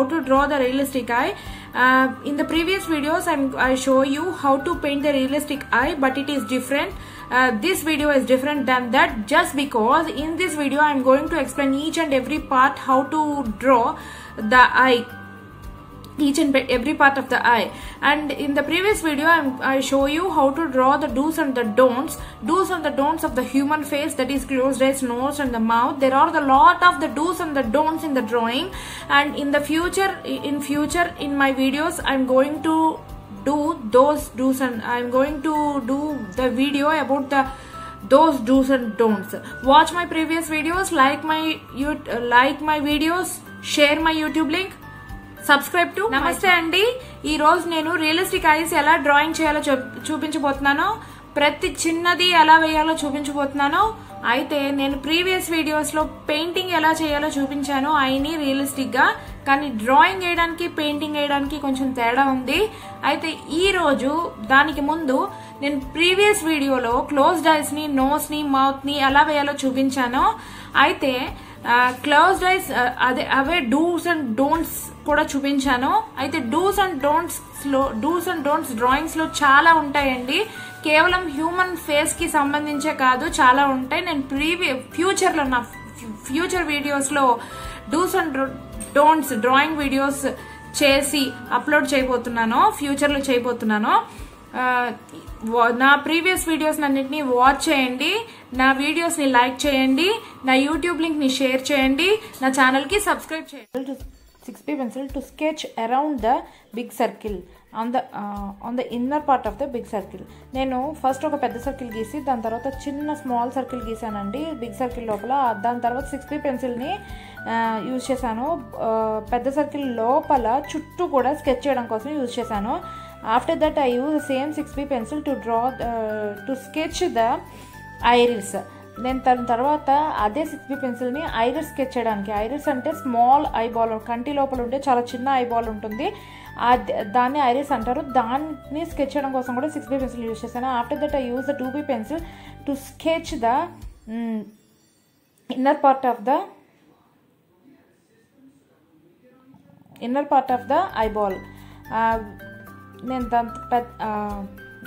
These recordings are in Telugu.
how to draw the realistic eye. In the previous videos I show you how to paint the realistic eye, but it is different. This video is different than that, just because in this video I am going to explain each and every part, how to draw the eye, each and every part of the eye. And in the previous video I show you how to draw the do's and the don'ts of the human face, that is closed eyes, nose and the mouth. There are a lot of the do's and the don'ts in the drawing, and in the future in my videos I'm going to do those do's, and I'm going to do the video about those do's and don'ts. Watch my previous videos, like my videos, share my YouTube link, subscribe to. నమస్తే అండి. ఈ రోజు నేను రియలిస్టిక్ ఐస్ ఎలా డ్రాయింగ్ చేయాలో చూపించబోతున్నాను. ప్రతి చిన్నది ఎలా వేయాలో చూపించబోతున్నాను. అయితే నేను ప్రీవియస్ వీడియోస్ లో పెయింటింగ్ ఎలా చేయాలో చూపించాను ఐని రియలిస్టిక్ గా, కానీ డ్రాయింగ్ వేయడానికి పెయింటింగ్ వేయడానికి కొంచెం తేడా ఉంది. అయితే ఈ రోజు దానికి ముందు నేను ప్రీవియస్ వీడియోలో క్లోజ్డ్ ఐస్ ని, నోస్ ని, మౌత్ ని ఎలా వేయాలో చూపించాను. అయితే క్లోజ్డ్ ఐస్ అవే డూస్ అండ్ డోంట్స్ కూడా చూపించాను. అయితే డూస్ అండ్ డోంట్స్ డ్రాయింగ్స్ లో చాలా ఉంటాయండి. కేవలం హ్యూమన్ ఫేస్ కి సంబంధించే కాదు, చాలా ఉంటాయి. నేను ఫ్యూచర్ లో, నా ఫ్యూచర్ వీడియోస్ లో dos and don'ts drawing videos చేసి అప్లోడ్ చేయబోతున్నాను, ఫ్యూచర్ లో చేయబోతున్నాను. నా ప్రీవియస్ వీడియోస్ అన్నిటిని వాచ్ చేయండి, నా వీడియోస్ ని లైక్ చేయండి, నా యూట్యూబ్ లింక్ ని షేర్ చేయండి, నా ఛానల్ కి సబ్స్క్రైబ్ చేయండి. 6B pencil to sketch around the big circle on the inner part of the big circle. నేను ఫస్ట్ ఒక పెద్ద సర్కిల్ గీసి దాని తర్వాత చిన్న స్మాల్ సర్కిల్ గీసానండి బిగ్ సర్కిల్ లోపల. దాని తర్వాత 6B పెన్సిల్ని యూజ్ చేశాను. పెద్ద సర్కిల్ లోపల చుట్టూ కూడా స్కెచ్ చేయడం కోసం యూజ్ చేశాను. After that I use same 6B pencil to sketch the iris. నేను దాని తర్వాత అదే 6B పెన్సిల్ని ఐరిస్ స్కెచ్ చేయడానికి, ఐరిస్ అంటే స్మాల్ ఐబాల్, కంటి లోపల ఉండే చాలా చిన్న ఐబాల్ ఉంటుంది, దాన్ని ఐరిస్ అంటారు. దాన్ని స్కెచ్ చేయడం కోసం కూడా 6B పెన్సిల్ యూజ్ చేశాను. After that I use the 2B pencil to sketch the inner part of the eyeball.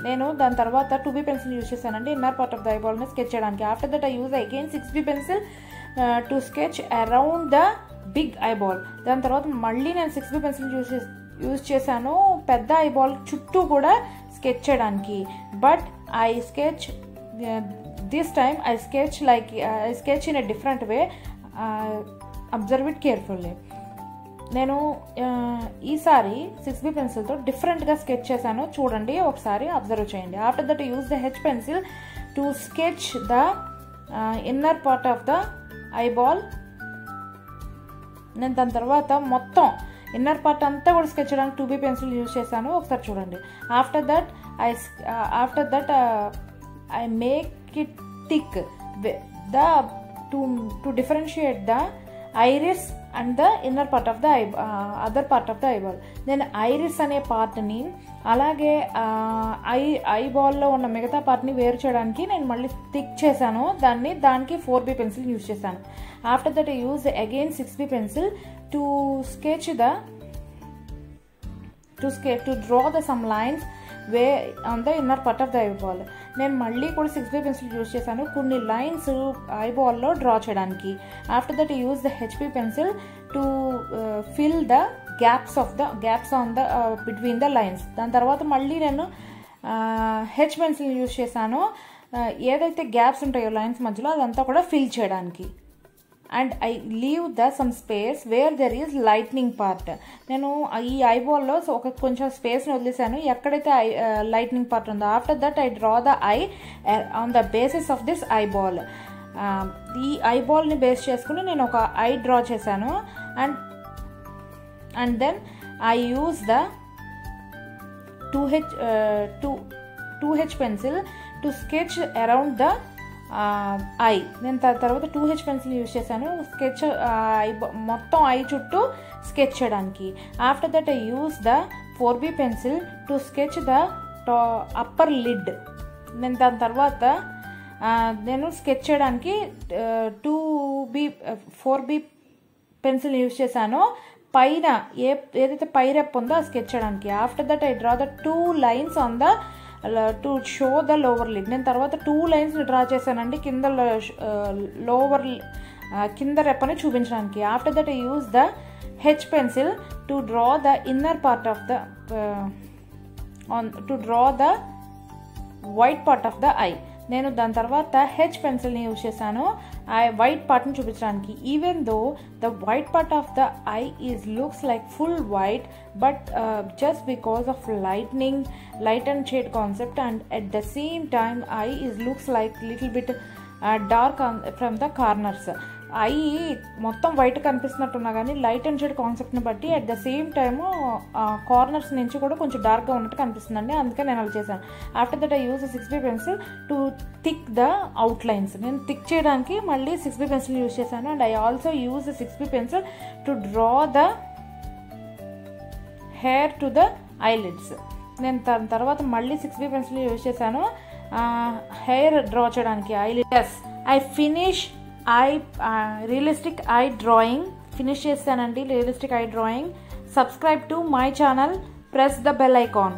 నేను దాని తర్వాత 2B పెన్సిల్ యూజ్ చేశానండి ఇన్నర్ పార్ట్ ఆఫ్ ద ఐబాల్ని స్కెచ్ చేయడానికి. After that I use again 6B pencil to sketch around the big eyeball. దాని తర్వాత మళ్ళీ నేను 6B పెన్సిల్ యూజ్ చేశాను పెద్ద ఐబాల్ చుట్టూ కూడా స్కెచ్ చేయడానికి. But I sketch this time I sketch in a different way. Observe it carefully. నేను ఈసారి 6B పెన్సిల్తో డిఫరెంట్గా స్కెచ్ చేశాను, చూడండి ఒకసారి అబ్జర్వ్ చేయండి. After that use the H pencil to sketch the inner part of the eyeball. నేను దాని తర్వాత మొత్తం ఇన్నర్ పార్ట్ అంతా కూడా స్కెచ్ చేయడానికి 2B పెన్సిల్ యూజ్ చేశాను, ఒకసారి చూడండి. After that I make it thick to differentiate the iris and the inner part of the other part of the eyeball. నేను ఐరిస్ అనే పార్ట్ని అలాగే ఐబాల్లో ఉన్న మిగతా పార్ట్ని వేరు చేయడానికి నేను మళ్ళీ థిక్ చేశాను, దానికి 4B పెన్సిల్ యూజ్ చేశాను. After that I use again 6B pencil to sketch to draw the sum lines on the inner part of the eyeball. నేను మళ్ళీ కూడా 6B పెన్సిల్ యూజ్ చేశాను కొన్ని లైన్స్ ఐబాల్లో డ్రా చేయడానికి. After that use the HB pencil to fill the gaps on the between the lines. దాని తర్వాత మళ్ళీ నేను H పెన్సిల్ యూజ్ చేశాను ఏదైతే గ్యాప్స్ ఉంటాయో లైన్స్ మధ్యలో అదంతా కూడా ఫిల్ చేయడానికి. And I leave some space where there is lightning part. నేను ఈ ఐబాల్లో కొంచెం స్పేస్ని వదిలేసాను ఎక్కడైతే లైట్నింగ్ పార్ట్ ఉందో. After that I draw the eye on the basis of this eyeball. ఈ ఐబాల్ని బేస్ చేసుకుని నేను ఒక ఐ డ్రా చేశాను. And then I use the 2H pencil to sketch around the eye. నేను తర్వాత 2H పెన్సిల్ యూజ్ చేశాను స్కెచ్ మొత్తం ఐ చుట్టూ స్కెచ్ చేయడానికి. After that I use the 4B pencil to sketch the upper lid. నేను దాని తర్వాత నేను స్కెచ్ చేయడానికి 4B పెన్సిల్ యూజ్ చేశాను పైన ఏదైతే పై రెప్ ఉందో ఆ స్కెచ్ చేయడానికి. After that I draw the 2 lines on the to show the lower lid. నేను తర్వాత 2 lines డ్రా చేశానండి కింద లోవర్ కింద రెప్పని చూపించడానికి. After that I use the H pencil to draw the inner part of the to draw the white part of the eye. నేను దాని తర్వాత హెచ్ పెన్సిల్ని యూజ్ చేశాను ఆ వైట్ పార్ట్ని చూపించడానికి. Even though the white part of the I is looks like full white, but just because of light and shade concept, and at the same time eye is looks like little bit dark from the corners. I మొత్తం వైట్ కనిపిస్తున్నట్టున్నా కానీ లైట్ అండ్ షేడ్ కాన్సెప్ట్ని బట్టి at the same time corners నుంచి కూడా కొంచెం డార్క్గా ఉన్నట్టు కనిపిస్తుందండి, అందుకే నేను అలా చేశాను. After that I use 6B pencil to thick the outlines. నేను థిక్ చేయడానికి మళ్ళీ 6B పెన్సిల్ యూజ్ చేశాను. And I also use 6B pencil to draw the hair to the eyelids. నేను దాని తర్వాత మళ్ళీ 6B పెన్సిల్ యూజ్ చేశాను హెయిర్ డ్రా చేయడానికి eyelids. I finish realistic eye drawing finish చేస్తానండి. Realistic eye drawing. Subscribe to my channel, press the bell icon.